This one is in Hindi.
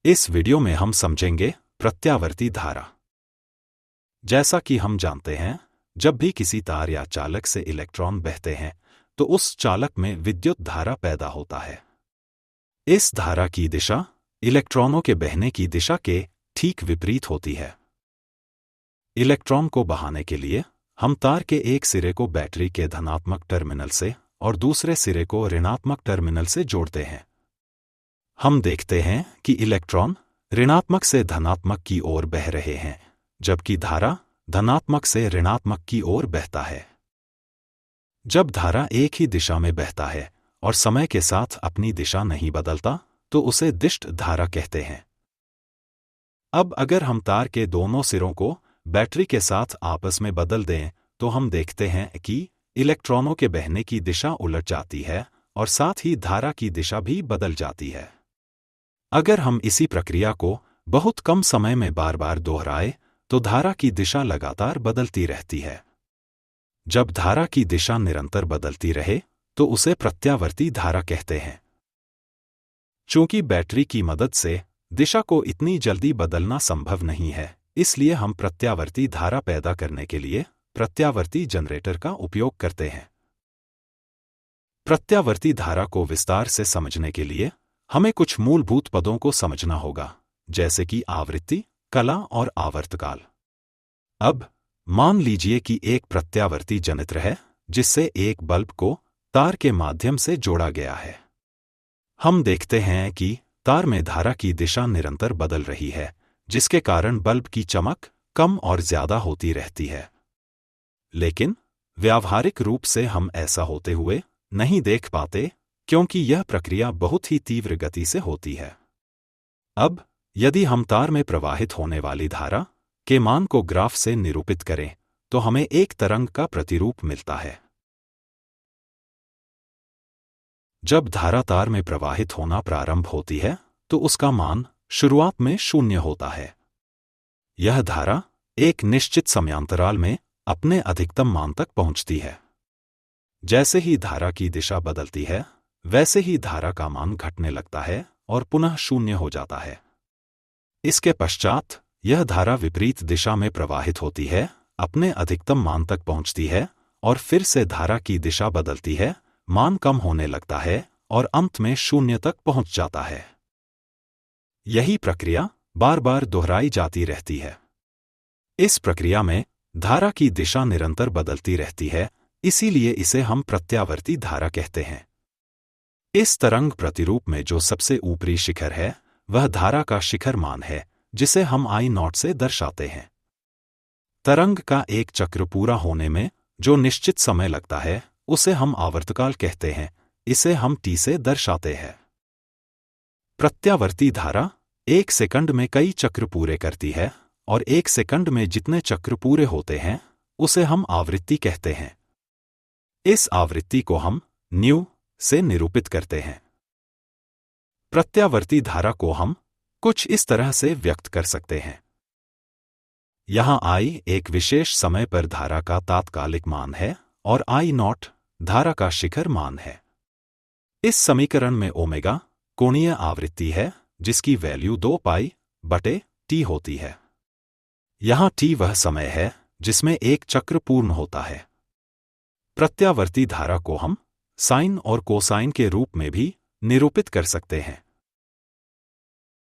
इस वीडियो में हम समझेंगे प्रत्यावर्ती धारा। जैसा कि हम जानते हैं, जब भी किसी तार या चालक से इलेक्ट्रॉन बहते हैं तो उस चालक में विद्युत धारा पैदा होता है। इस धारा की दिशा इलेक्ट्रॉनों के बहने की दिशा के ठीक विपरीत होती है। इलेक्ट्रॉन को बहाने के लिए हम तार के एक सिरे को बैटरी के धनात्मक टर्मिनल से और दूसरे सिरे को ऋणात्मक टर्मिनल से जोड़ते हैं। हम देखते हैं कि इलेक्ट्रॉन ऋणात्मक से धनात्मक की ओर बह रहे हैं, जबकि धारा धनात्मक से ऋणात्मक की ओर बहता है। जब धारा एक ही दिशा में बहता है और समय के साथ अपनी दिशा नहीं बदलता तो उसे दिष्ट धारा कहते हैं। अब अगर हम तार के दोनों सिरों को बैटरी के साथ आपस में बदल दें तो हम देखते हैं कि इलेक्ट्रॉनों के बहने की दिशा उलट जाती है और साथ ही धारा की दिशा भी बदल जाती है। अगर हम इसी प्रक्रिया को बहुत कम समय में बार बार दोहराएं तो धारा की दिशा लगातार बदलती रहती है। जब धारा की दिशा निरंतर बदलती रहे तो उसे प्रत्यावर्ती धारा कहते हैं। चूंकि बैटरी की मदद से दिशा को इतनी जल्दी बदलना संभव नहीं है, इसलिए हम प्रत्यावर्ती धारा पैदा करने के लिए प्रत्यावर्ती जनरेटर का उपयोग करते हैं। प्रत्यावर्ती धारा को विस्तार से समझने के लिए हमें कुछ मूलभूत पदों को समझना होगा, जैसे कि आवृत्ति, कला और आवर्तकाल। अब मान लीजिए कि एक प्रत्यावर्ती जनित्र है जिससे एक बल्ब को तार के माध्यम से जोड़ा गया है। हम देखते हैं कि तार में धारा की दिशा निरंतर बदल रही है, जिसके कारण बल्ब की चमक कम और ज्यादा होती रहती है। लेकिन व्यावहारिक रूप से हम ऐसा होते हुए नहीं देख पाते, क्योंकि यह प्रक्रिया बहुत ही तीव्र गति से होती है। अब यदि हम तार में प्रवाहित होने वाली धारा के मान को ग्राफ से निरूपित करें तो हमें एक तरंग का प्रतिरूप मिलता है। जब धारा तार में प्रवाहित होना प्रारंभ होती है तो उसका मान शुरुआत में 0 होता है। यह धारा एक निश्चित समयांतराल में अपने अधिकतम मान तक पहुंचती है। जैसे ही धारा की दिशा बदलती है, वैसे ही धारा का मान घटने लगता है और पुनः 0 हो जाता है। इसके पश्चात यह धारा विपरीत दिशा में प्रवाहित होती है, अपने अधिकतम मान तक पहुंचती है और फिर से धारा की दिशा बदलती है, मान कम होने लगता है और अंत में 0 तक पहुंच जाता है। यही प्रक्रिया बार बार दोहराई जाती रहती है। इस प्रक्रिया में धारा की दिशा निरंतर बदलती रहती है, इसीलिए इसे हम प्रत्यावर्ती धारा कहते हैं। इस तरंग प्रतिरूप में जो सबसे ऊपरी शिखर है वह धारा का शिखर मान है, जिसे हम I0 से दर्शाते हैं। तरंग का एक चक्र पूरा होने में जो निश्चित समय लगता है उसे हम आवर्तकाल कहते हैं, इसे हम T से दर्शाते हैं। प्रत्यावर्ती धारा 1 सेकंड में कई चक्र पूरे करती है और 1 सेकंड में जितने चक्र पूरे होते हैं उसे हम आवृत्ति कहते हैं। इस आवृत्ति को हम न्यू से निरूपित करते हैं। प्रत्यावर्ती धारा को हम कुछ इस तरह से व्यक्त कर सकते हैं। यहां I एक विशेष समय पर धारा का तात्कालिक मान है और I0 धारा का शिखर मान है। इस समीकरण में ओमेगा कोणीय आवृत्ति है, जिसकी वैल्यू 2π/T होती है। यहां T वह समय है जिसमें एक चक्र पूर्ण होता है। प्रत्यावर्ती धारा को हम साइन और कोसाइन के रूप में भी निरूपित कर सकते हैं।